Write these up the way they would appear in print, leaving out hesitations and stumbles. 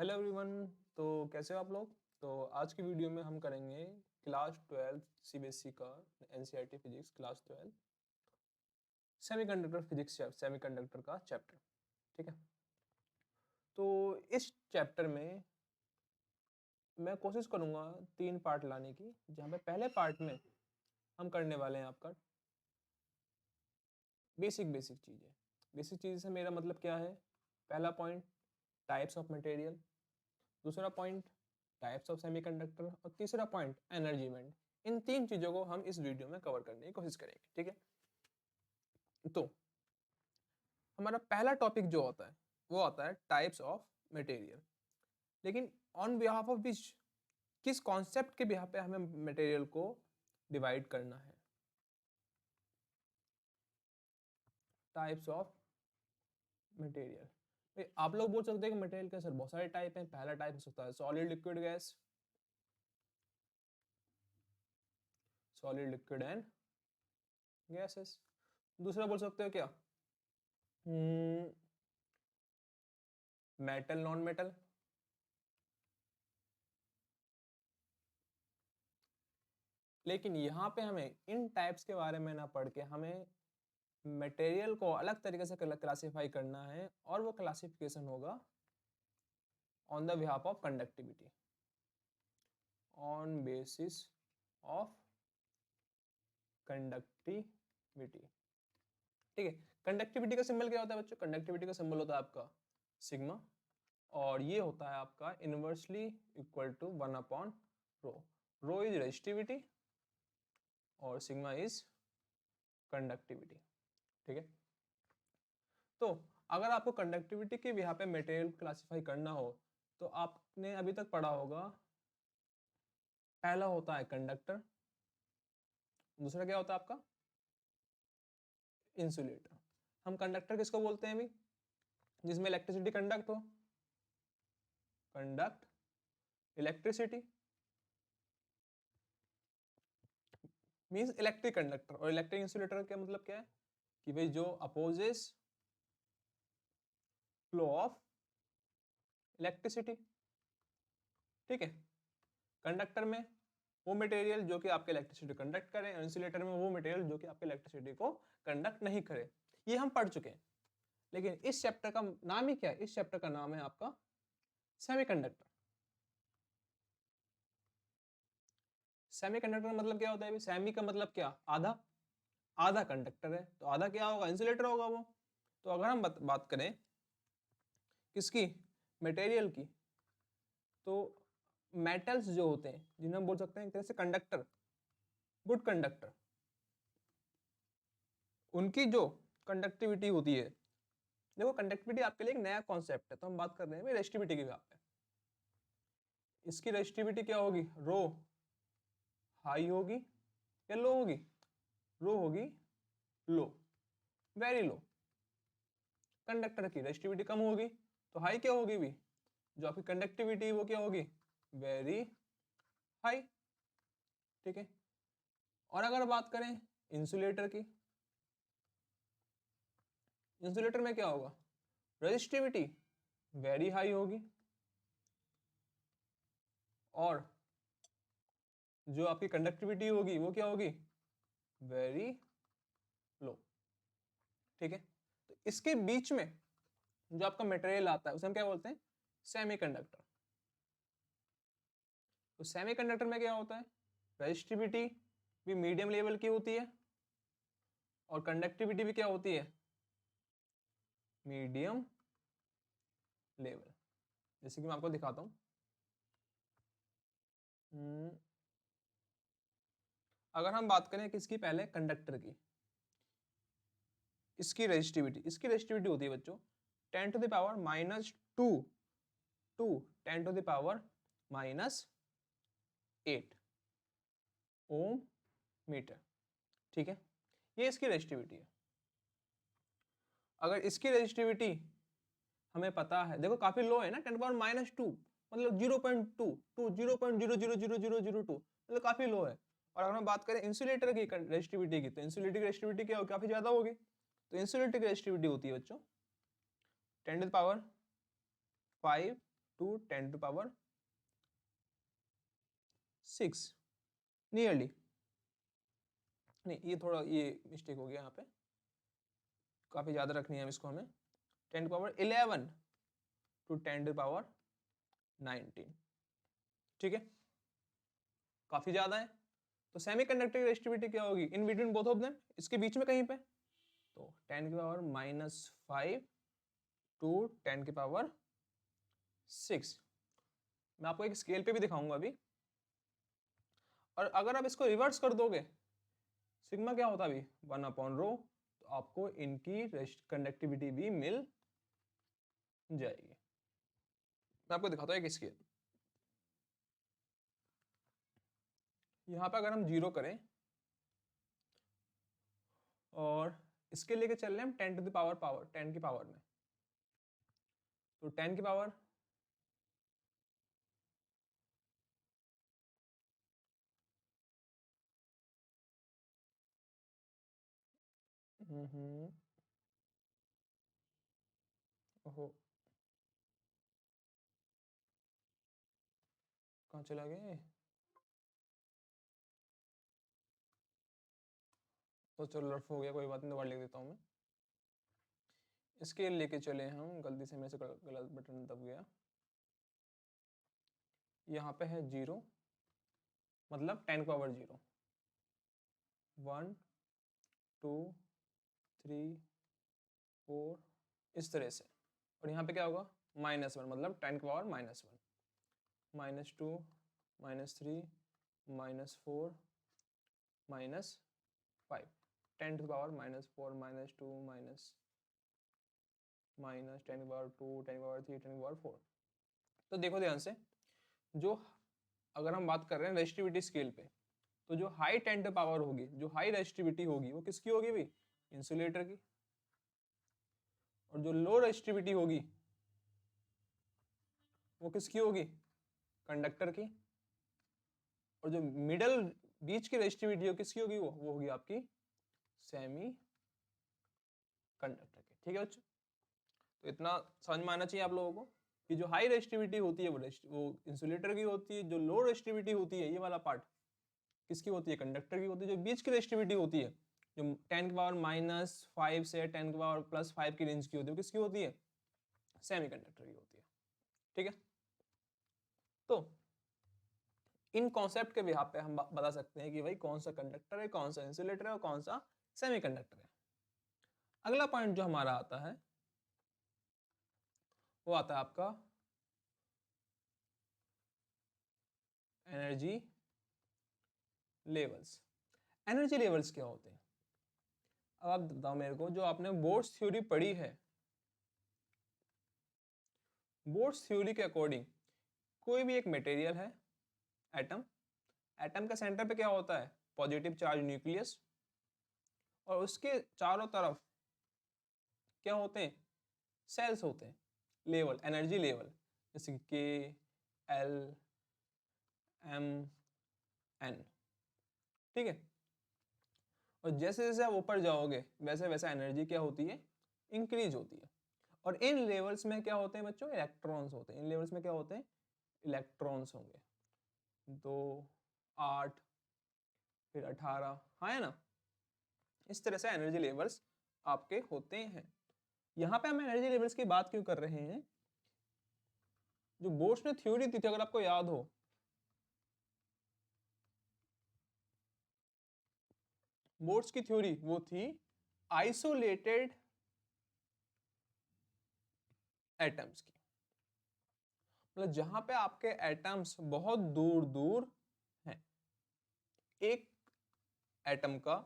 Hello everyone. तो कैसे हो आप लोग। तो आज की वीडियो में हम करेंगे क्लास 12 सीबीएसई का NCERT physics class 12 semiconductor physics semiconductor का चैप्टर। ठीक है, तो इस चैप्टर में मैं कोशिश करूंगा 3 पार्ट लाने की, जहाँ पे पहले पार्ट में हम करने वाले हैं आपका बेसिक चीज़ें। बेसिक चीज़ से मेरा मतलब क्या है। पहला पॉइंट टाइप्स ऑफ मटेरियल, दूसरा पॉइंट टाइप्स ऑफ सेमीकंडक्टर और तीसरा पॉइंट एनर्जी इवेंट। इन 3 चीज़ों को हम इस वीडियो में कवर करने की कोशिश करेंगे। ठीक है, तो हमारा पहला टॉपिक जो होता है वो आता है टाइप्स ऑफ मटेरियल। लेकिन ऑन बिहाफ ऑफ विच, किस कॉन्सेप्ट के बिहाफ पे हमें मटेरियल को डिवाइड करना है। टाइप्स ऑफ मटेरियल, आप लोग बोल सकते हैं कि मटेरियल के सर बहुत सारे टाइप हैं। पहला टाइप हो सकता है solid liquid gas, solid liquid and gases. दूसरा बोल सकते हो क्या, मेटल नॉन मेटल। लेकिन यहाँ पे हमें इन टाइप्स के बारे में ना पढ़ के हमें मटेरियल को अलग तरीके से क्लासिफाई करना है, और वो क्लासिफिकेशन होगा on the behalf of conductivity, on basis of conductivity. ठीक है, कंडक्टिविटी का सिंबल क्या होता है बच्चों। कंडक्टिविटी का सिंबल होता है आपका सिग्मा, और ये होता है आपका इनवर्सली इक्वल टू 1/रो। रो इज रेजिस्टिविटी और सिग्मा इज कंडक्टिविटी। ठीक है, तो अगर आपको कंडक्टिविटी के यहाँ पे मटेरियल क्लासिफाई करना हो तो आपने अभी तक पढ़ा होगा, पहला होता है कंडक्टर, दूसरा क्या होता है आपका इंसुलेटर। हम कंडक्टर किसको बोलते हैं अभी, जिसमें इलेक्ट्रिसिटी कंडक्ट हो, conduct electricity means electric conductor. और इलेक्ट्रिक इंसुलेटर का मतलब क्या है कि भाई जो अपोजेस फ्लो ऑफ इलेक्ट्रिसिटी। ठीक है, कंडक्टर में वो मटेरियल जो कि आपके इलेक्ट्रिसिटी कंडक्ट करे, और इंसुलेटर में वो मटेरियल जो कि आपके इलेक्ट्रिसिटी को कंडक्ट नहीं करे। ये हम पढ़ चुके हैं। लेकिन इस चैप्टर का नाम ही क्या है, इस चैप्टर का नाम है आपका सेमीकंडक्टर। सेमीकंडक्टर मतलब क्या होता है, सेमी का मतलब क्या, आधा। आधा कंडक्टर है तो आधा क्या होगा, इंसुलेटर होगा वो। तो अगर हम बात करें किसकी, मटेरियल की, तो मेटल्स जो होते हैं जिन्हें हम बोल सकते हैं एक तरह से कंडक्टर, गुड कंडक्टर, उनकी जो कंडक्टिविटी होती है। देखो कंडक्टिविटी आपके लिए एक नया कॉन्सेप्ट है, तो हम बात कर रहे हैं रेजिस्टिविटी की बात पे। इसकी रेजिस्टिविटी क्या होगी, रो हाई होगी या लो होगी, रो होगी लो, वेरी लो। कंडक्टर की रेजिस्टिविटी कम होगी तो हाई क्या होगी भी, जो आपकी कंडक्टिविटी वो क्या होगी, वेरी हाई। ठीक है, और अगर बात करें इंसुलेटर की, इंसुलेटर में क्या होगा, रेजिस्टिविटी वेरी हाई होगी और जो आपकी कंडक्टिविटी होगी वो क्या होगी, वेरी लो। ठीक है, तो इसके बीच में जो आपका मटेरियल आता है उसे हम क्या बोलते हैं, सेमीकंडक्टर। तो सेमीकंडक्टर में क्या होता है, रेजिस्टिविटी भी मीडियम लेवल की होती है और कंडक्टिविटी भी क्या होती है, मीडियम लेवल। जैसे कि मैं आपको दिखाता हूं, अगर हम बात करें किसकी, पहले कंडक्टर की, इसकी रेजिस्टिविटी होती है बच्चों 10 to the power -2 to 10 to the power -8 ohm metre. ठीक है, ये इसकी रेजिस्टिविटी है। अगर इसकी रेजिस्टिविटी हमें पता है, देखो काफी लो है ना, 10 पावर -2 मतलब 0.2 टू 0.0000002 मतलब काफी लो है। और अगर हम बात करें इंसुलेटर की रेजिस्टिविटी की, तो इंसुलेटर की रेजिस्टिविटी क्या काफी ज्यादा होगी। तो इंसुलेटर की रेजिस्टिविटी होती है बच्चों 10 to the power 5 to 10⁻6 nearly, नहीं ये थोड़ा ये मिस्टेक हो गया यहाँ पे, काफ़ी ज़्यादा रखनी है इसको हमें, 10⁻11 टू 10⁻19, ठीक है, काफ़ी ज़्यादा है। तो सेमीकंडक्टर की रेजिस्टिविटी क्या होगी in between both of them, इसके बीच में कहीं पे, तो 10⁻⁻5 टू 10⁻6। मैं आपको एक स्केल पे भी दिखाऊंगा अभी। और अगर आप इसको रिवर्स कर दोगे, सिग्मा क्या होता है अभी 1/ρ, तो आपको इनकी कंडक्टिविटी भी मिल जाएगी। मैं आपको दिखाता हूँ एक स्केल। यहाँ पे अगर हम 0 करें और इसके लेके चल रहे हैं हम 10 टू द पावर 10 की पावर में, तो 10 की पावर ओहो कहाँ चला गए, तो चलो रफ हो गया, कोई बात नहीं, दोबारा लिख देता हूँ मैं। स्केल लेके चले हम, गलती से मेरे से गलत बटन दब गया। यहाँ पे है 0 मतलब 10 की पावर 0, 1 2 3 4 इस तरह से। और यहाँ पे क्या होगा -1 मतलब 10 की पावर -1, -2 -3 -4 -5, 10 टू पावर -4 -2 -10 की पावर 2 10 की पावर 3 10 की पावर 4। तो देखो ध्यान से, जो अगर हम बात कर रहे हैं रेजिस्टिविटी स्केल पे, तो जो हाई 10 टू पावर होगी, जो हाई रेजिस्टिविटी होगी वो किसकी होगी भाई, इंसुलेटर की। और जो लो रेजिस्टिविटी होगी वो किसकी होगी, कंडक्टर की। और जो मिडल बीच की रेजिस्टिविटी हो किसकी होगी, वो होगी आपकी सेमी कंडक्टर की। ठीक है बच्चों, तो इतना समझ में आना चाहिए आप लोगों को कि जो हाई रेजिस्टिविटी होती है वो इंसुलेटर की होती है, जो लो रेजिस्टिविटी होती है ये वाला पार्ट किसकी होती है, कंडक्टर की होती है। जो बीच की रेजिस्टिविटी होती है, जो 10 की पावर -5 से 10 की पावर +5 की रेंज की होती है, वो किसकी होती है, सेमीकंडक्टर की होती है। ठीक है, तो इन कॉन्सेप्ट के बिहाफ पे हम बता सकते हैं कि भाई कौन सा कंडक्टर है, कौन सा इंसुलेटर है और कौन सा सेमीकंडक्टर है। अगला पॉइंट जो हमारा आता है वो आता है आपका एनर्जी लेवल्स। एनर्जी लेवल्स क्या होते हैं, अब आप बताओ मेरे को, जो आपने बोर्ड्स थ्योरी पढ़ी है, बोर्ड्स थ्योरी के अकॉर्डिंग कोई भी एक मटेरियल है, एटम, एटम का सेंटर पे क्या होता है, पॉजिटिव चार्ज न्यूक्लियस, और उसके चारों तरफ क्या होते हैं, सेल्स होते हैं, लेवल, एनर्जी लेवल, जैसे के एल एम एन। ठीक है, और जैसे जैसे आप ऊपर जाओगे वैसे वैसे एनर्जी क्या होती है, इंक्रीज होती है। और इन लेवल्स में क्या होते हैं बच्चों, इलेक्ट्रॉन्स होते हैं। इन लेवल्स में क्या होते हैं, इलेक्ट्रॉन्स होंगे, 2 8 फिर 18, हाँ है ना, इस तरह से एनर्जी लेवल्स आपके होते हैं। यहाँ पे हम एनर्जी लेवल्स की बात क्यों कर रहे हैं, जो बोर्ड्स ने थ्योरी दी थी अगर आपको याद हो, बोर्ड्स की थ्योरी वो थी आइसोलेटेड एटम्स की, मतलब जहां पे आपके एटम्स बहुत दूर दूर हैं, एक एटम का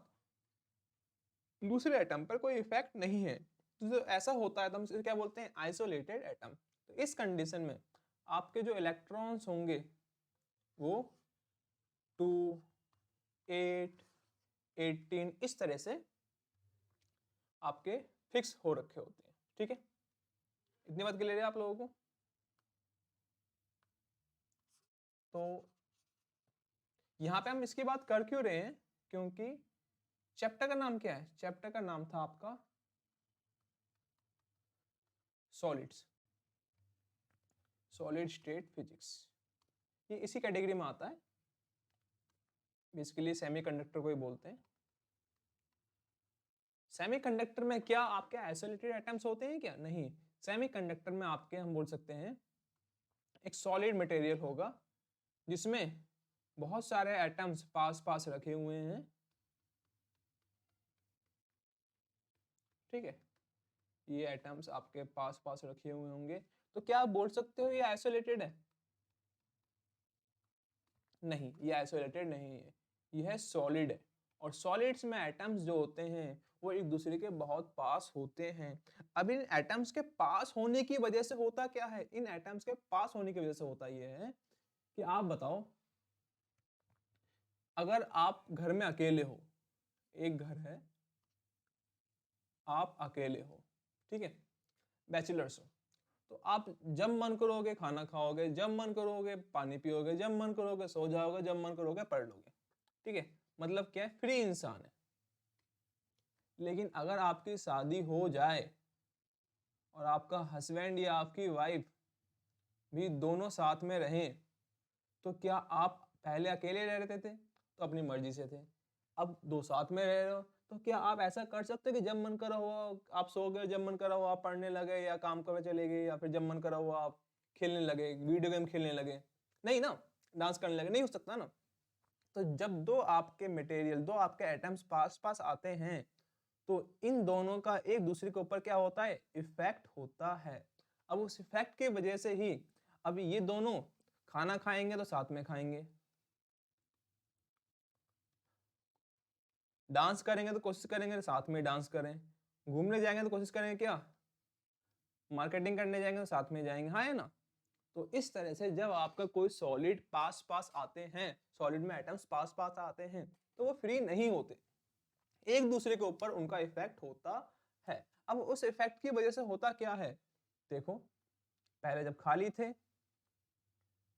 दूसरे एटम पर कोई इफेक्ट नहीं है, तो ऐसा होता है तो हम क्या बोलते हैं, आइसोलेटेड एटम। तो इस कंडीशन में आपके जो इलेक्ट्रॉन्स होंगे वो 2 8 18 इस तरह से आपके फिक्स हो रखे होते हैं। ठीक है, इतनी बात क्लियर है आप लोगों को। तो यहाँ पे हम इसकी बात कर क्यों रहे हैं, क्योंकि चैप्टर का नाम क्या है, चैप्टर का नाम था आपका सॉलिड्स। सॉलिड स्टेट फिजिक्स, ये इसी कैटेगरी में आता है, बेसिकली सेमीकंडक्टर को ही बोलते हैं। सेमीकंडक्टर में क्या आपके आइसोलेटेड एटम्स होते हैं क्या? नहीं, सेमीकंडक्टर में आपके हम बोल सकते हैं एक सॉलिड मटेरियल होगा जिसमें बहुत सारे एटम्स पास पास रखे हुए हैं, ठीक है, ये एटम्स आपके पास पास रखे हुए होंगे, तो क्या आप बोल सकते हो ये आइसोलेटेड है? नहीं, ये आइसोलेटेड नहीं है, यह सॉलिड है। और सॉलिड्स में एटम्स जो होते हैं वो एक दूसरे के बहुत पास होते हैं। अब इन एटम्स के पास होने की वजह से होता क्या है? इन एटम्स के पास होने की वजह से होता यह है कि आप बताओ, अगर आप घर में अकेले हो, एक घर है, आप अकेले हो, ठीक है, बैचलर्स हो, तो आप जब मन करोगे खाना खाओगे, जब मन करोगे पानी पियोगे, जब मन करोगे सो जाओगे, जब मन करोगे पढ़ लोगे, ठीक है, मतलब क्या है, फ्री इंसान है। लेकिन अगर आपकी शादी हो जाए और आपका हस्बैंड या आपकी वाइफ भी दोनों साथ में रहें, तो क्या आप पहले अकेले रह रहे थे तो अपनी मर्जी से थे, अब दो साथ में रह रहे हो, तो क्या आप ऐसा कर सकते हो कि जब मन करा हुआ आप सो गए, जब मन करा हुआ आप पढ़ने लगे या काम करने चले गए, या फिर जब मन करा हुआ आप खेलने लगे, वीडियो गेम खेलने लगे? नहीं ना, डांस करने लगे, नहीं हो सकता ना। तो जब दो आपके मटेरियल, दो आपके एटम्स पास पास आते हैं, तो इन दोनों का एक दूसरे के ऊपर क्या होता है? इफेक्ट होता है। अब उस इफेक्ट की वजह से ही अब ये दोनों खाना खाएंगे तो साथ में खाएंगे, डांस करेंगे तो कोशिश करेंगे साथ में डांस करें, घूमने जाएंगे तो कोशिश करेंगे क्या, मार्केटिंग करने जाएंगे तो साथ में जाएंगे, हाँ है ना। तो इस तरह से जब आपका कोई सॉलिड पास पास आते हैं, सॉलिड में एटम्स पास पास आते हैं, तो वो फ्री नहीं होते, एक दूसरे के ऊपर उनका इफेक्ट होता है। अब उस इफेक्ट की वजह से होता क्या है, देखो, पहले जब खाली थे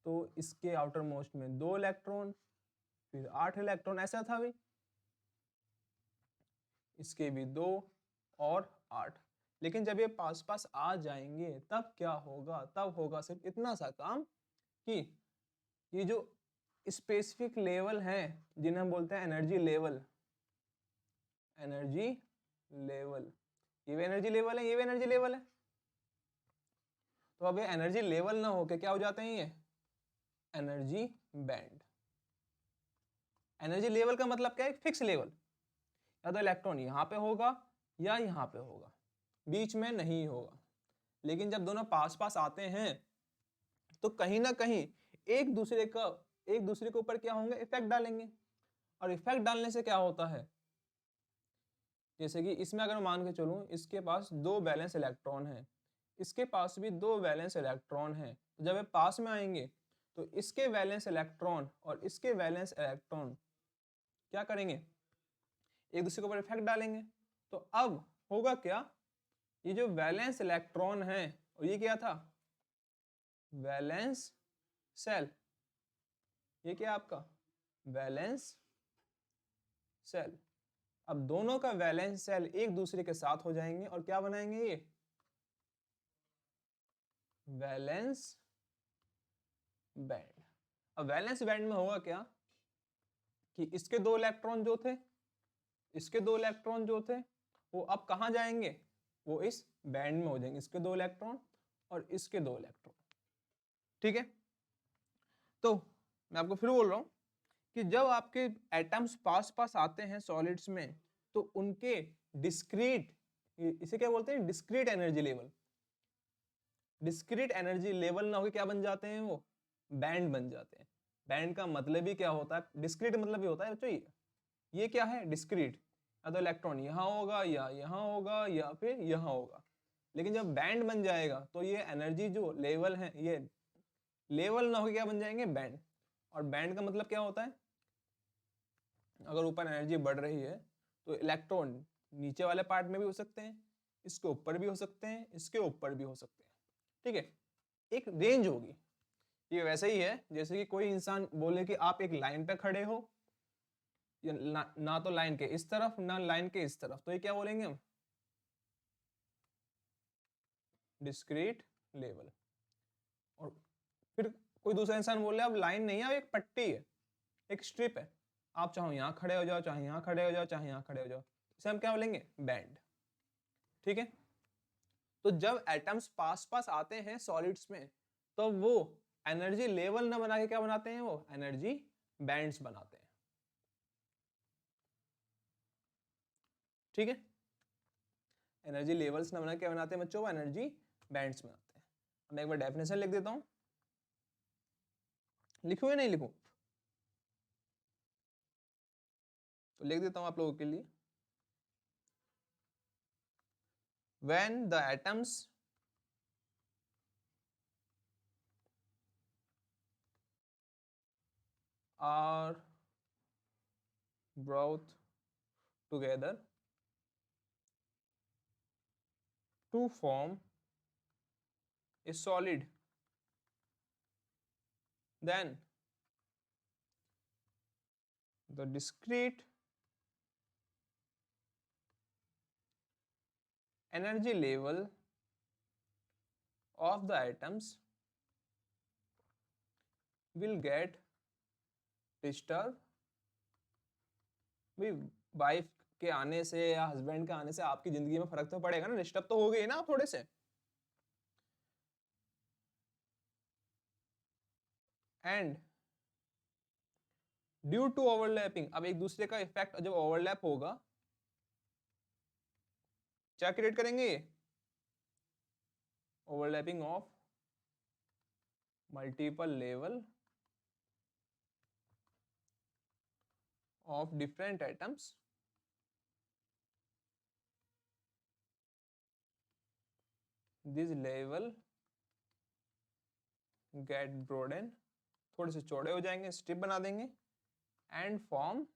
तो इसके आउटर मोस्ट में 2 इलेक्ट्रॉन, फिर 8 इलेक्ट्रॉन, ऐसा था भाई, इसके भी 2 और 8। लेकिन जब ये पास पास आ जाएंगे तब क्या होगा? तब होगा सिर्फ इतना सा काम कि ये जो स्पेसिफिक लेवल है जिन्हें हम बोलते हैं एनर्जी लेवल, एनर्जी लेवल, ये भी एनर्जी लेवल है, ये भी एनर्जी लेवल है, तो अब ये एनर्जी लेवल ना होके क्या हो जाते हैं, ये एनर्जी बैंड। एनर्जी लेवल का मतलब क्या है? फिक्स लेवल, या तो इलेक्ट्रॉन यहाँ पे होगा या यहाँ पे होगा, बीच में नहीं होगा। लेकिन जब दोनों पास पास आते हैं तो कहीं ना कहीं एक दूसरे के ऊपर क्या होंगे? इफेक्ट डालेंगे। और इफेक्ट डालने से क्या होता है, जैसे कि इसमें अगर मान के चलूं, इसके पास 2 वैलेंस इलेक्ट्रॉन है, इसके पास भी 2 वैलेंस इलेक्ट्रॉन है, तो जब ये पास में आएंगे तो इसके वैलेंस इलेक्ट्रॉन और इसके वैलेंस इलेक्ट्रॉन क्या करेंगे? एक दूसरे के ऊपर इफेक्ट डालेंगे। तो अब होगा क्या, ये जो वैलेंस इलेक्ट्रॉन है, और ये क्या था? वैलेंस सेल, ये क्या आपका? Valence shell. अब दोनों का वैलेंस सेल एक दूसरे के साथ हो जाएंगे और क्या बनाएंगे? ये वैलेंस बैंड। अब वैलेंस बैंड में होगा क्या कि इसके 2 इलेक्ट्रॉन जो थे, इसके 2 इलेक्ट्रॉन जो थे, वो अब कहाँ जाएंगे? वो इस बैंड में हो जाएंगे, इसके 2 इलेक्ट्रॉन और इसके 2 इलेक्ट्रॉन, ठीक है। तो मैं आपको फिर बोल रहा हूं कि जब आपके एटम्स पास पास आते हैं सॉलिड्स में, तो उनके डिस्क्रीट, इसे क्या बोलते हैं? Discrete energy level, discrete energy level ना होकर क्या बन जाते हैं? वो बैंड बन जाते हैं। बैंड का मतलब ही क्या होता है? डिस्क्रीट मतलब ये होता है बच्चों, ये क्या है? डिस्क्रीट, या तो इलेक्ट्रॉन यहाँ होगा या यहाँ होगा या फिर यहाँ होगा। लेकिन जब बैंड बन जाएगा तो ये एनर्जी जो लेवल है, ये लेवल ना होकर क्या बन जाएंगे? बैंड। और बैंड का मतलब क्या होता है? अगर ऊपर एनर्जी बढ़ रही है तो इलेक्ट्रॉन नीचे वाले पार्ट में भी हो सकते हैं, इसके ऊपर भी हो सकते हैं, इसके ऊपर भी हो सकते हैं, ठीक है, एक रेंज होगी। ये वैसे ही है जैसे कि कोई इंसान बोले कि आप एक लाइन पे खड़े हो, ना तो लाइन के इस तरफ ना लाइन के इस तरफ, तो ये क्या बोलेंगे हम? Discrete level. और कोई दूसरा इंसान बोल रहा है अब लाइन नहीं है, एक पट्टी है, एक स्ट्रिप है, आप चाहो यहाँ खड़े हो जाओ, चाहे यहाँ खड़े हो जाओ, चाहे यहाँ खड़े हो जाओ, इसे हम क्या बोलेंगे, बैंड। ठीक है, तो जब एटम्स पास पास आते हैं सॉलिड्स में तो वो एनर्जी लेवल ना बना के क्या बनाते हैं, वो एनर्जी बैंड्स बनाते हैं। ठीक है, एनर्जी लेवल्स ना बना के क्या बनाते हैं बच्चों, वो एनर्जी बैंड्स बनाते हैं। मैं एक बार डेफिनेशन लिख देता हूं, लिखूं या नहीं लिखूं, तो लिख देता हूं आप लोगों के लिए। When the atoms are brought together to form a solid, then the discrete energy level of the atoms will get disturbed। भाई वाइफ के आने से या हस्बैंड के आने से आपकी जिंदगी में फर्क तो पड़ेगा ना, डिस्टर्ब तो हो गई ना आप थोड़े से। एंड ड्यू टू ओवरलैपिंग, अब एक दूसरे का इफेक्ट जब ओवरलैप होगा क्या क्रिएट करेंगे, ये overlapping of multiple level of different atoms this level get broaden, थोड़े से चौड़े हो जाएंगे, स्ट्रिप बना देंगे, and form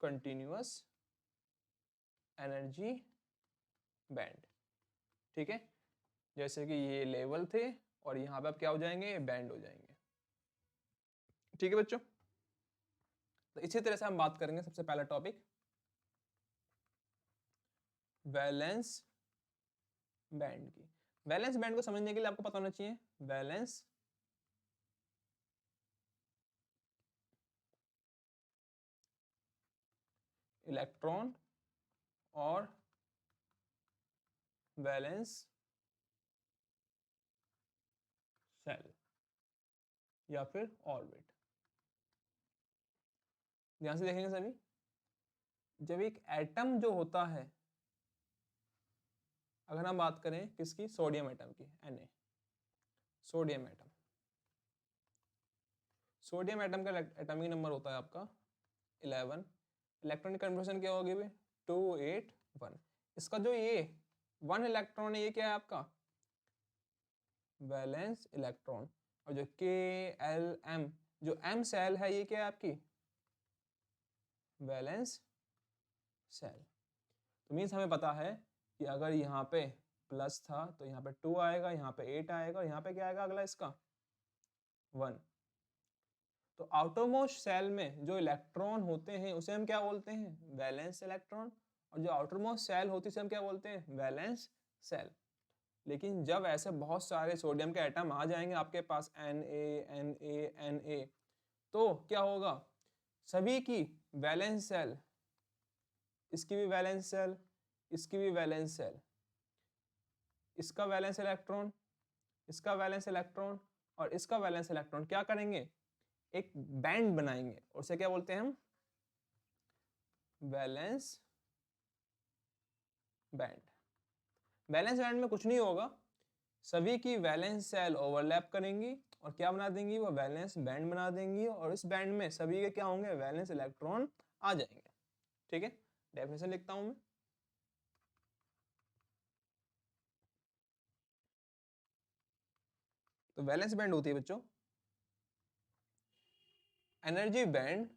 continuous energy band। ठीक है, जैसे कि ये लेवल थे और यहाँ पे अब क्या हो जाएंगे, बैंड हो जाएंगे। ठीक है बच्चों, तो इसी तरह से हम बात करेंगे सबसे पहला टॉपिक वैलेंस बैंड की। वैलेंस बैंड को समझने के लिए आपको पता होना चाहिए वैलेंस इलेक्ट्रॉन और वैलेंस सेल या फिर ऑर्बिट। ध्यान से देखेंगे सभी, जब एक एटम जो होता है, अगर हम बात करें किसकी, सोडियम एटम की, Na sodium atom, sodium atom का एटॉमिक नंबर होता है आपका 11, इलेक्ट्रॉनिक कन्फर्मेशन क्या होगी भाई 281। इसका जो ये 1 इलेक्ट्रॉन है ये क्या है आपका वैलेंस इलेक्ट्रॉन, और जो K-L-M जो M सेल है ये क्या है आपकी वैलेंस सेल। तो मीन्स हमें पता है कि अगर यहाँ पे प्लस था तो यहाँ पे 2 आएगा, यहाँ पे 8 आएगा, और यहाँ पे क्या आएगा अगला इसका 1। तो आउटरमोस्ट सेल में जो इलेक्ट्रॉन होते हैं उसे हम क्या बोलते हैं वैलेंस इलेक्ट्रॉन, और जो आउटरमोस्ट सेल होती है उसे हम क्या बोलते हैं वैलेंस सेल। लेकिन जब ऐसे बहुत सारे सोडियम के एटम आ जाएंगे आपके पास Na, तो क्या होगा, सभी की वैलेंस सेल, इसकी भी वैलेंस सेल, इसकी भी वैलेंस सेल, इसका वैलेंस इलेक्ट्रॉन, इसका वैलेंस इलेक्ट्रॉन और इसका वैलेंस इलेक्ट्रॉन क्या करेंगे, एक बैंड बनाएंगे, उसे क्या बोलते हैं हम वैलेंस बैंड। वैलेंस बैंड में कुछ नहीं होगा, सभी की वैलेंस सेल ओवरलैप करेंगी और क्या बना देंगी, वो वैलेंस बैंड बना देंगी, और इस बैंड में सभी के क्या होंगे वैलेंस इलेक्ट्रॉन आ जाएंगे। ठीक है, डेफिनेशन लिखता हूं मैं, तो वैलेंस बैंड होती है बच्चों energy band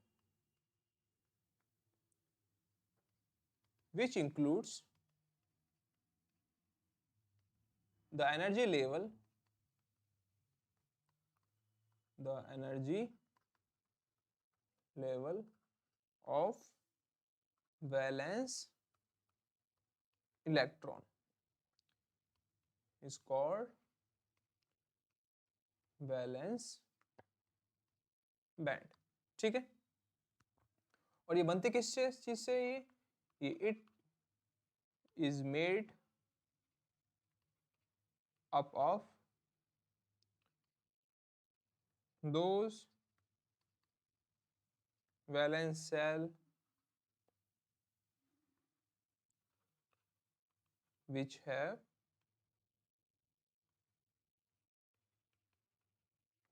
which includes the energy level of valence electron is called valence band. ठीक है, और ये बनते किस चीज से? ये it is made up of those valence cell which have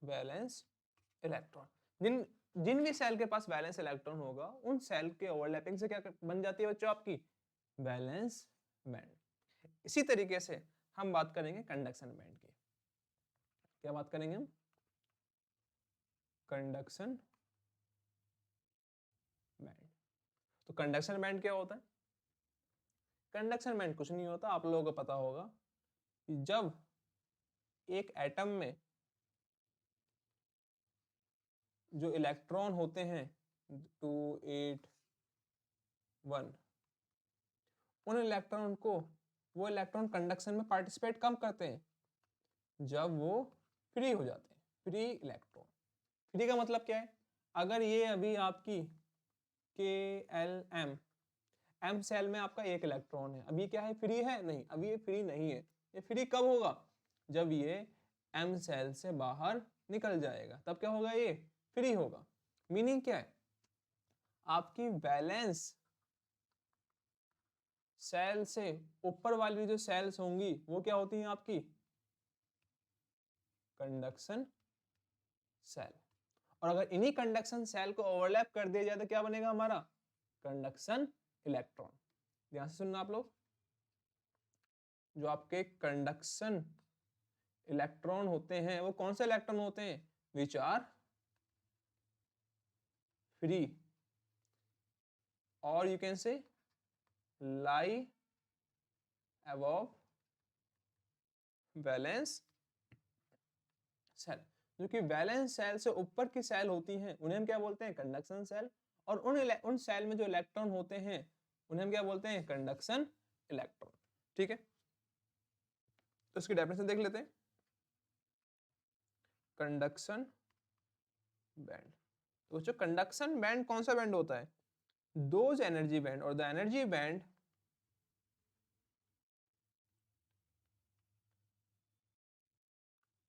valence electron. जिन जिन भी सेल के पास वैलेंस इलेक्ट्रॉन होगा उन सेल के ओवरलैपिंग से क्या बन जाती है बच्चों? आपकी वैलेंस बैंड। इसी तरीके से हम बात करेंगे कंडक्शन बैंड की। क्या बात करेंगे हम? Conduction band. तो कंडक्शन बैंड क्या होता है? कंडक्शन बैंड कुछ नहीं होता, आप लोगों को पता होगा कि जब एक एटम में जो इलेक्ट्रॉन होते हैं 2 8 1, उन इलेक्ट्रॉन को, वो इलेक्ट्रॉन कंडक्शन में पार्टिसिपेट कम करते हैं जब वो फ्री हो जाते हैं, फ्री इलेक्ट्रॉन। फ्री का मतलब क्या है? अगर ये अभी आपकी KLM M सेल में आपका एक इलेक्ट्रॉन है, अभी क्या है? फ्री है? नहीं, अभी ये फ्री नहीं है। ये फ्री कब होगा? जब ये M सेल से बाहर निकल जाएगा, तब क्या होगा? ये फ्री होगा। मीनिंग क्या है? आपकी वैलेंस सेल से ऊपर वाली जो सेल्स होंगी वो क्या होती हैं? आपकी कंडक्शन सेल। और अगर इन्हीं कंडक्शन सेल को ओवरलैप कर दिया जाए तो क्या बनेगा हमारा? Conduction electron. ध्यान से सुनना आप लोग, जो आपके कंडक्शन इलेक्ट्रॉन होते हैं वो कौन से इलेक्ट्रॉन होते हैं? विच आर फ्री, और you can say lie above valence shell. जो कि वैलेंस सेल से ऊपर की सेल होती हैं उन्हें हम क्या बोलते हैं? Conduction cell. और उन सेल में जो इलेक्ट्रॉन होते हैं उन्हें हम क्या बोलते हैं? Conduction electron. ठीक है, तो इसकी डेफिनेशन देख लेते हैं। कंडक्शन बैंड, तो बच्चों कंडक्शन बैंड कौन सा बैंड होता है? दोज एनर्जी बैंड, और the energy band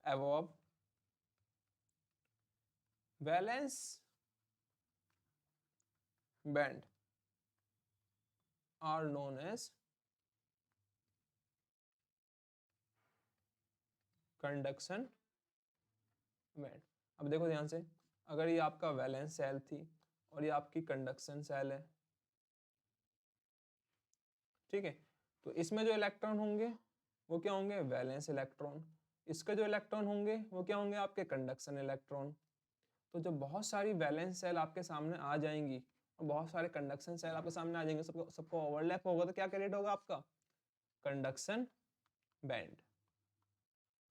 above valence band are known as conduction band. अब देखो ध्यान से, अगर ये आपका वैलेंस सेल थी और ये आपकी कंडक्शन सेल है, ठीक है, तो इसमें जो इलेक्ट्रॉन होंगे वो क्या होंगे? Valence electron. इसके जो इलेक्ट्रॉन होंगे वो क्या होंगे? आपके कंडक्शन इलेक्ट्रॉन। तो जब बहुत सारी वैलेंस सेल आपके सामने आ जाएंगी और बहुत सारे कंडक्शन सेल आपके सामने आ जाएंगे, सबको ओवरलैप होगा, तो क्या क्रिएट होगा? आपका कंडक्शन बैंड।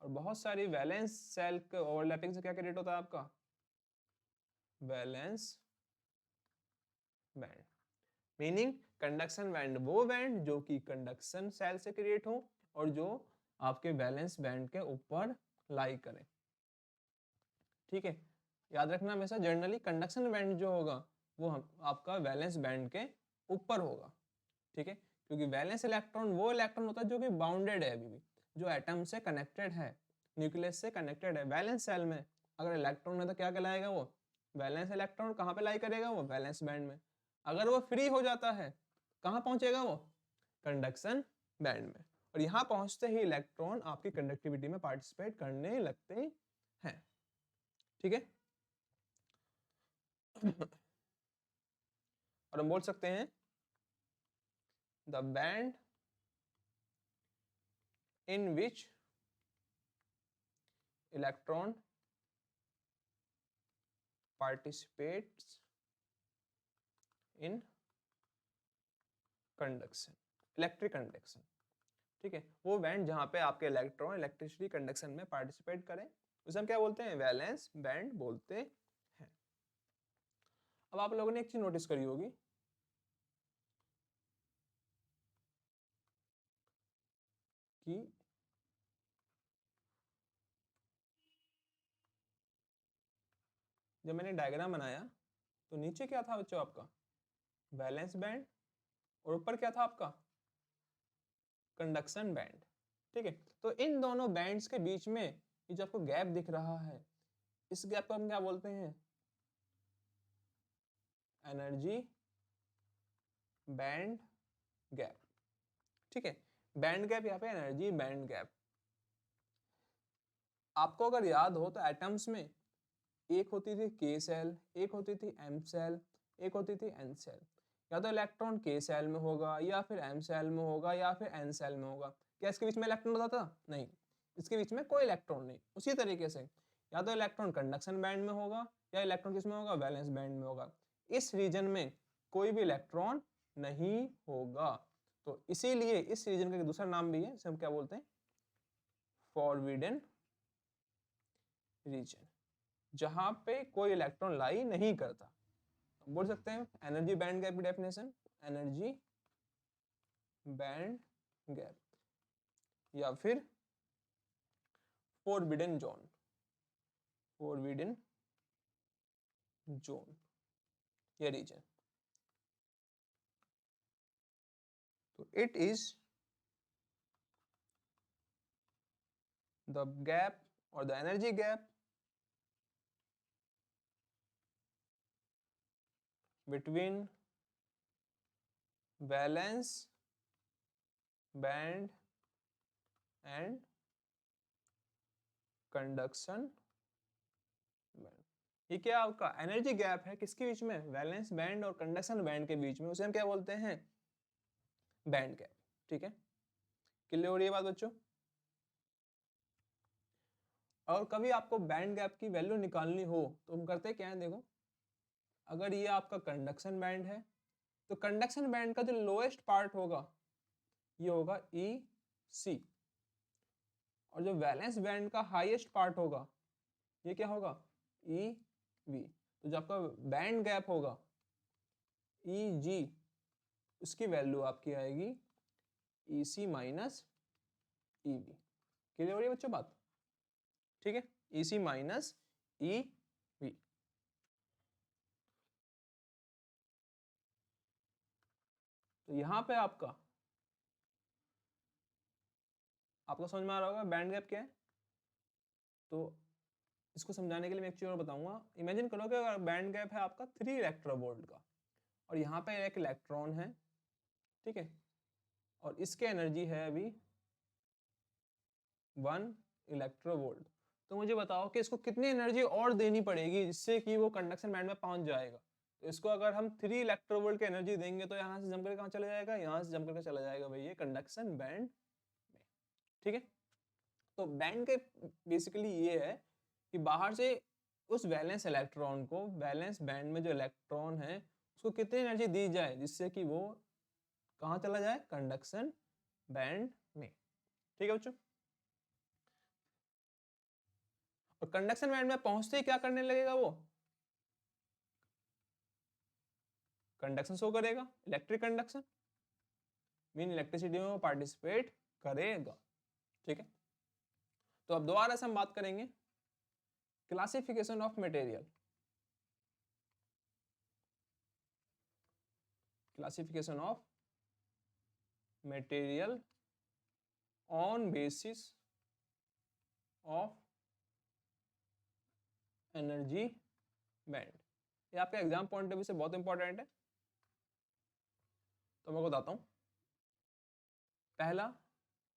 और बहुत सारी वैलेंस सेल के ओवरलैपिंग से क्या क्रिएट होता है? आपका valence band. Meaning conduction band वो बैंड जो कि कंडक्शन सेल से क्रिएट हो और जो आपके वैलेंस बैंड के ऊपर लाई करे। ठीक है, याद रखना हमेशा, जनरली कंडक्शन बैंड जो होगा वो आपका वैलेंस बैंड के ऊपर होगा। ठीक है, क्योंकि वैलेंस इलेक्ट्रॉन वो इलेक्ट्रॉन होता है जो कि बाउंडेड है, अभी भी जो एटम से कनेक्टेड है, न्यूक्लियस से कनेक्टेड है। वैलेंस सेल में अगर इलेक्ट्रॉन है तो क्या कहलाएगा? वो वैलेंस इलेक्ट्रॉन। कहाँ पे लाई करेगा? वो वैलेंस बैंड में। अगर वो फ्री हो जाता है कहाँ पहुंचेगा? वो कंडक्शन बैंड में। और यहाँ पहुंचते ही इलेक्ट्रॉन आपकी कंडक्टिविटी में पार्टिसिपेट करने लगते हैं। ठीक है, और हम बोल सकते हैं the band in which electron participates in conduction, electric conduction. ठीक है, वो बैंड जहां पे आपके इलेक्ट्रॉन इलेक्ट्रिसिटी कंडक्शन में पार्टिसिपेट करें उसे हम क्या बोलते हैं? वैलेंस बैंड बोलते हैं। अब आप लोगों ने एक चीज नोटिस करी होगी कि जब मैंने डायग्राम बनाया तो नीचे क्या था बच्चों आपका वैलेंस बैंड और ऊपर क्या था आपका कंडक्शन बैंड। ठीक है, तो इन दोनों बैंड्स के बीच में ये जो आपको गैप दिख रहा है, इस गैप को हम क्या बोलते हैं एनर्जी बैंड गैप। ठीक है, बैंड गैप यहाँ पे एनर्जी बैंड गैप। आपको अगर याद हो तो एटम्स में एक होती थी के सेल, एक होती थी एम सेल, एक होती थी एन सेल। या तो इलेक्ट्रॉन के सेल में होगा या फिर एम सेल में होगा या फिर एन सेल में होगा। क्या इसके बीच में इलेक्ट्रॉन होता था? नहीं, इसके बीच में कोई इलेक्ट्रॉन नहीं। उसी तरीके से या तो इलेक्ट्रॉन कंडक्शन बैंड में होगा या इलेक्ट्रॉन किस में होगा वैलेंस बैंड में होगा। इस रीजन में कोई भी इलेक्ट्रॉन नहीं होगा। तो इसीलिए इस रीजन का दूसरा नाम भी है, इसे हम क्या बोलते हैं फॉरबिडन रीजन, जहां पे कोई इलेक्ट्रॉन लाई नहीं करता। बोल सकते हैं एनर्जी बैंड गैप की डेफिनेशन एनर्जी बैंड गैप या फिर फॉरबिडन जोन, फॉरबिडन जोन या रीजन। तो इट इज द गैप और the energy gap between valence band and conduction band। ये क्या आपका एनर्जी गैप है किसके बीच में वैलेंस बैंड और कंडक्शन बैंड के बीच में, उसे हम क्या बोलते हैं बैंड गैप। ठीक है, क्लियर हो रही है बात बच्चों? और कभी आपको बैंड गैप की वैल्यू निकालनी हो तो हम करते क्या है, देखो अगर ये आपका कंडक्शन बैंड है तो कंडक्शन बैंड का जो लोएस्ट पार्ट होगा ये होगा ई सी, और जो वैलेंस बैंड का हाईएस्ट पार्ट होगा ये क्या होगा ई वी। तो जो आपका बैंड गैप होगा ई जी, उसकी वैल्यू आपकी आएगी ई सी माइनस ई वी। क्लियर हो रही है बच्चों बात? ठीक है, ई सी माइनस ई वी। तो यहां पे आपका आपको समझ में आ रहा होगा बैंड गैप क्या है। तो इसको समझाने के लिए मैं एक चीज और बताऊंगा। इमेजिन करो कि अगर बैंड गैप है आपका 3 इलेक्ट्रोवोल्ट का और यहाँ पे एक इलेक्ट्रॉन है, ठीक है, और इसके एनर्जी है अभी 1 इलेक्ट्रोवोल्ट। तो मुझे बताओ कि इसको कितनी एनर्जी और देनी पड़ेगी जिससे कि वो कंडक्शन बैंड में पहुंच जाएगा। तो इसको अगर हम 3 इलेक्ट्रोवोल्ट की एनर्जी देंगे तो यहाँ से जम करके कहाँ चला जाएगा, यहाँ से जम करके चला जाएगा भाई ये कंडक्शन बैंड में। ठीक है, तो बैंड के बेसिकली ये है कि बाहर से उस वैलेंस इलेक्ट्रॉन को वैलेंस बैंड में जो इलेक्ट्रॉन है उसको कितनी एनर्जी दी जाए जिससे कि वो कहाँ चला जाए कंडक्शन बैंड में। ठीक है बच्चों, और कंडक्शन बैंड में पहुंचते ही क्या करने लगेगा, वो कंडक्शन शो करेगा, इलेक्ट्रिक कंडक्शन मीन इलेक्ट्रिसिटी में वो पार्टिसिपेट करेगा। ठीक है, तो अब दोबारा से हम बात करेंगे classification of material. Classification of material on basis of energy band. ये आपके एग्जाम पॉइंट ऑफ व्यू से बहुत इंपॉर्टेंट है, तो मैं बताता हूं। पहला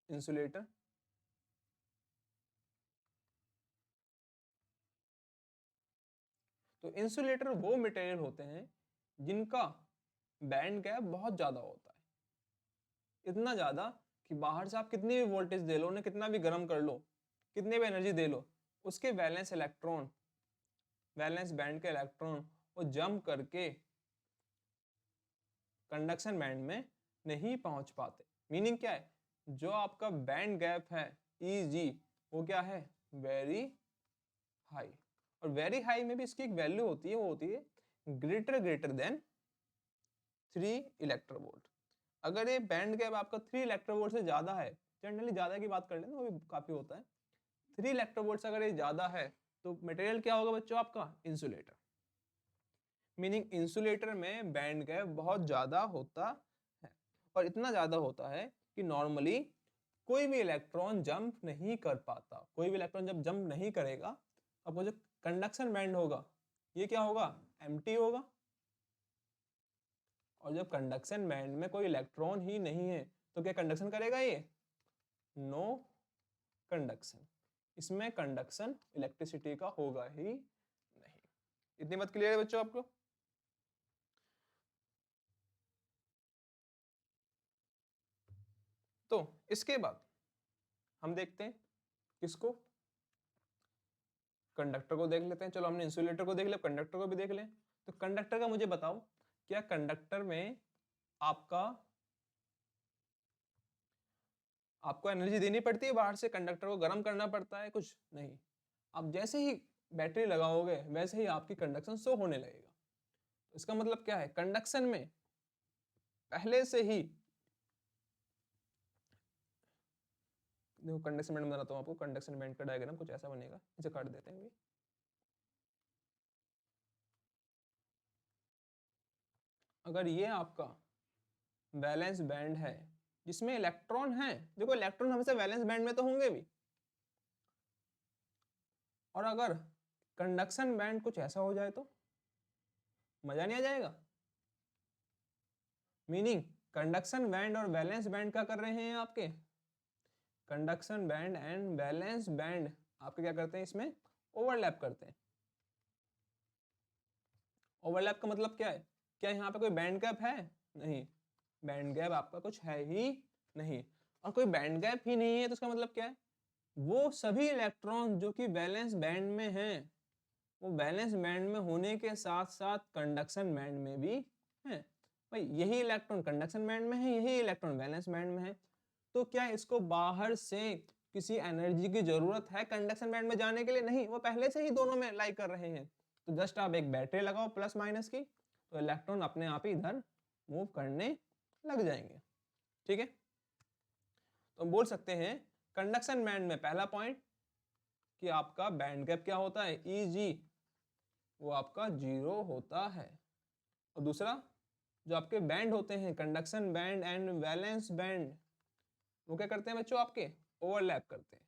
इंसुलेटर, तो इंसुलेटर वो मटेरियल होते हैं जिनका बैंड गैप बहुत ज्यादा होता है, इतना ज्यादा कि बाहर से आप कितनी भी वोल्टेज दे लो, उन्हें कितना भी गर्म कर लो, कितनी भी एनर्जी दे लो, उसके वैलेंस इलेक्ट्रॉन वैलेंस बैंड के इलेक्ट्रॉन वो जंप करके कंडक्शन बैंड में नहीं पहुंच पाते। मीनिंग क्या है, जो आपका बैंड गैप है ई जी वो क्या है वेरी हाई, और वेरी हाई में भी इसकी एक वैल्यू होती है, वो होती है ग्रेटर देन 3 इलेक्ट्रोवोल्ट। अगर ये बैंड गैप आपका 3 इलेक्ट्रोवोल्ट से ज्यादा है, जनरली ज्यादा की बात कर लेते हैं वो भी काफी होता है, 3 इलेक्ट्रोवोल्ट से अगर ये ज्यादा है तो मटेरियल क्या होगा बच्चों आपका इंसुलेटर। मीनिंग इंसुलेटर में बैंड गैप बहुत ज़्यादा होता है, और इतना ज़्यादा होता है कि नॉर्मली कोई भी इलेक्ट्रॉन जंप नहीं कर पाता। कोई भी इलेक्ट्रॉन जब जंप नहीं करेगा, आपको जो कंडक्शन बैंड होगा ये क्या होगा, एम्प्टी होगा। और जब कंडक्शन बैंड में कोई इलेक्ट्रॉन ही नहीं है तो क्या कंडक्शन करेगा ये, नो कंडक्शन। इसमें कंडक्शन इलेक्ट्रिसिटी का होगा ही नहीं। इतनी बात क्लियर है बच्चों आपको? तो इसके बाद हम देखते हैं किसको, कंडक्टर को देख लेते हैं। चलो हमने इंसुलेटर को देख लिया, कंडक्टर को भी देख लें। तो कंडक्टर का मुझे बताओ, क्या कंडक्टर में आपको एनर्जी देनी पड़ती है बाहर से, कंडक्टर को गर्म करना पड़ता है? कुछ नहीं। आप जैसे ही बैटरी लगाओगे वैसे ही आपकी कंडक्शन शो होने लगेगा। तो इसका मतलब क्या है, कंडक्शन में पहले से ही, देखो कंडक्शन बैंड बनाता हूँ आपको, कंडक्शन बैंड का डायग्राम कुछ ऐसा बनेगा, इसे काट देते हैं। अगर ये आपका वैलेंस बैंड है जिसमें इलेक्ट्रॉन है, देखो इलेक्ट्रॉन हमेशा वैलेंस बैंड में तो होंगे भी, और अगर कंडक्शन बैंड कुछ ऐसा हो जाए तो मजा नहीं आ जाएगा। मीनिंग कंडक्शन बैंड और वैलेंस बैंड क्या कर रहे हैं आपके, conduction band and valence band आपके क्या करते हैं, इसमें ओवरलैप करते हैं। ओवरलैप का मतलब क्या है, क्या यहाँ पे कोई बैंड गैप है, नहीं, बैंड गैप आपका कुछ है ही नहीं। और कोई बैंड गैप ही नहीं है तो इसका मतलब क्या है, वो सभी इलेक्ट्रॉन जो कि वैलेंस बैंड में हैं, वो वैलेंस बैंड में होने के साथ साथ कंडक्शन बैंड में भी हैं। भाई यही इलेक्ट्रॉन कंडक्शन बैंड में है, यही इलेक्ट्रॉन वैलेंस बैंड में है, तो क्या इसको बाहर से किसी एनर्जी की जरूरत है कंडक्शन बैंड में जाने के लिए? नहीं, वो पहले से ही दोनों में लाई कर रहे हैं। तो जस्ट आप एक बैटरी लगाओ प्लस माइनस की, तो इलेक्ट्रॉन अपने आप ही इधर मूव करने लग जाएंगे। ठीक है, तो हम बोल सकते हैं कंडक्शन बैंड में पहला पॉइंट कि आपका बैंड गैप क्या होता है, Eg, वो आपका 0 होता है। और दूसरा, जो आपके बैंड होते हैं conduction band and valence band, वो क्या करते हैं बच्चों, आपके ओवरलैप करते हैं।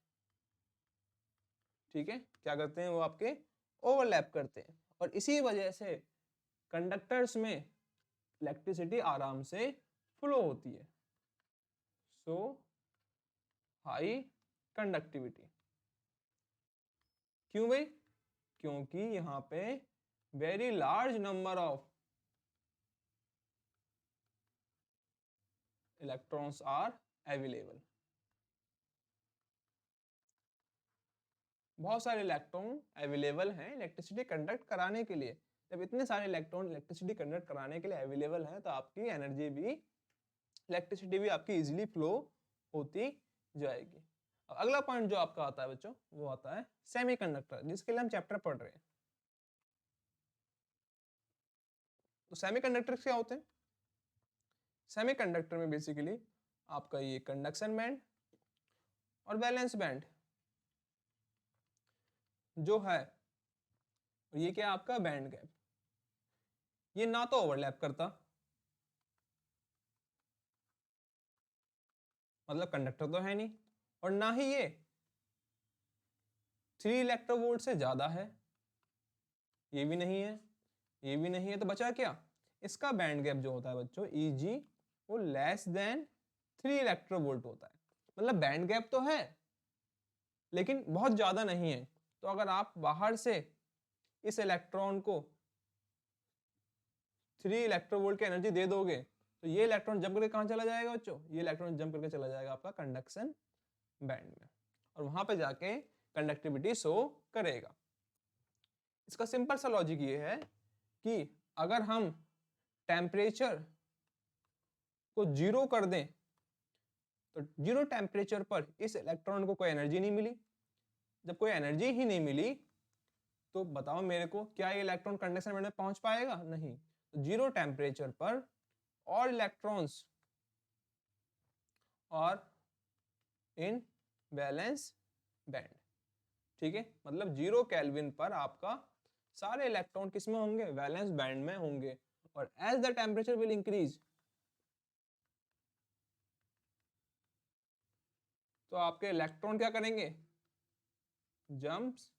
ठीक है, क्या करते हैं वो आपके ओवरलैप करते हैं, और इसी वजह से कंडक्टर्स में इलेक्ट्रिसिटी आराम से फ्लो होती है। So high conductivity. क्यों भाई, क्योंकि यहाँ पे very large number of electrons are available. बहुत सारे इलेक्ट्रॉन अवेलेबल हैं इलेक्ट्रिसिटी कंडक्ट कराने के लिए। जब इतने सारे इलेक्ट्रॉन इलेक्ट्रिसिटी कंडक्ट कराने के लिए अवेलेबल हैं तो आपकी एनर्जी भी, इलेक्ट्रिसिटी भी आपकी इजीली फ्लो होती जाएगी। अब अगला पॉइंट जो आपका आता है बच्चों, वो आता है सेमीकंडक्टर, जिसके लिए हम चैप्टर पढ़ रहे हैं। तो सेमीकंडक्टर क्या होते हैं, सेमीकंडक्टर में बेसिकली आपका ये कंडक्शन बैंड और वैलेंस बैंड जो है, ये क्या आपका बैंड गैप, ये ना तो ओवरलैप करता, मतलब कंडक्टर तो है नहीं, और ना ही ये 3 इलेक्ट्रोवोल्ट से ज्यादा है, ये भी नहीं है, ये भी नहीं है, तो बचा क्या, इसका बैंड गैप जो होता है बच्चों Eg, वो लेस देन 3 इलेक्ट्रोवोल्ट होता है। मतलब बैंड गैप तो है लेकिन बहुत ज्यादा नहीं है। तो अगर आप बाहर से इस इलेक्ट्रॉन को 3 इलेक्ट्रोवोल्ट की एनर्जी दे दोगे तो ये इलेक्ट्रॉन जंप करके कहाँ चला जाएगा बच्चों, ये इलेक्ट्रॉन जंप करके चला जाएगा आपका कंडक्शन बैंड में, और वहां पे जाके कंडक्टिविटी शो करेगा। इसका सिंपल सा लॉजिक ये है कि अगर हम टेम्परेचर को 0 कर दें तो 0 टेम्परेचर पर इस इलेक्ट्रॉन को कोई एनर्जी नहीं मिली। जब कोई एनर्जी ही नहीं मिली तो बताओ मेरे को, क्या ये इलेक्ट्रॉन कंडक्शन बैंड में पहुंच पाएगा, नहीं। तो 0 टेम्परेचर पर और इलेक्ट्रॉन्स और इन वैलेंस बैंड। ठीक है, मतलब 0 केल्विन पर आपका सारे इलेक्ट्रॉन किस में होंगे, वैलेंस बैंड में होंगे। और as the temperature will increase, तो आपके इलेक्ट्रॉन क्या करेंगे, जंप्स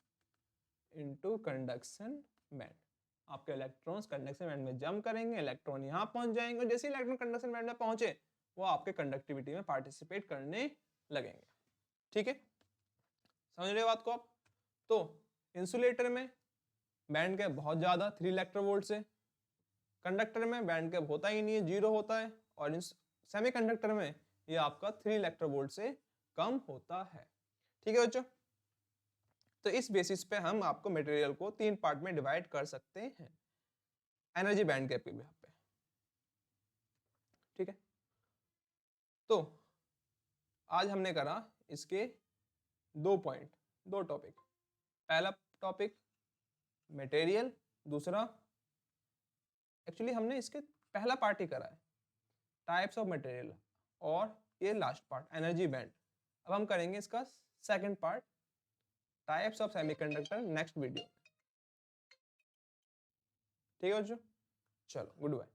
इनटू कंडक्शन बैंड, आपके इलेक्ट्रॉन्स कंडक्शन बैंड में जंप करेंगे, इलेक्ट्रॉन यहाँ पहुंच जाएंगे, जैसे इलेक्ट्रॉन कंडक्शन बैंड में पहुंचे वो आपके कंडक्टिविटी में पार्टिसिपेट करने लगेंगे। ठीक है, समझ रहे हो बात को आप। तो इंसुलेटर में बैंड गैप बहुत ज्यादा 3 इलेक्ट्रोवोल्ट से, कंडक्टर में बैंड गैप होता ही नहीं है, 0 होता है, और सेमीकंडक्टर में ये आपका 3 इलेक्ट्रोवोल्ट से कम होता है। ठीक है बच्चों, तो इस बेसिस पे हम आपको मटेरियल को 3 पार्ट में डिवाइड कर सकते हैं एनर्जी बैंड गैप के बेस पे। ठीक है, तो आज हमने करा इसके 2 पॉइंट, 2 टॉपिक। पहला टॉपिक मटेरियल, दूसरा एक्चुअली हमने इसके पहला पार्ट ही करा है टाइप्स ऑफ मटेरियल, और ये लास्ट पार्ट एनर्जी बैंड। अब हम करेंगे इसका second part types of semiconductor next video. ठीक है बच्चों, चलो गुड बाय।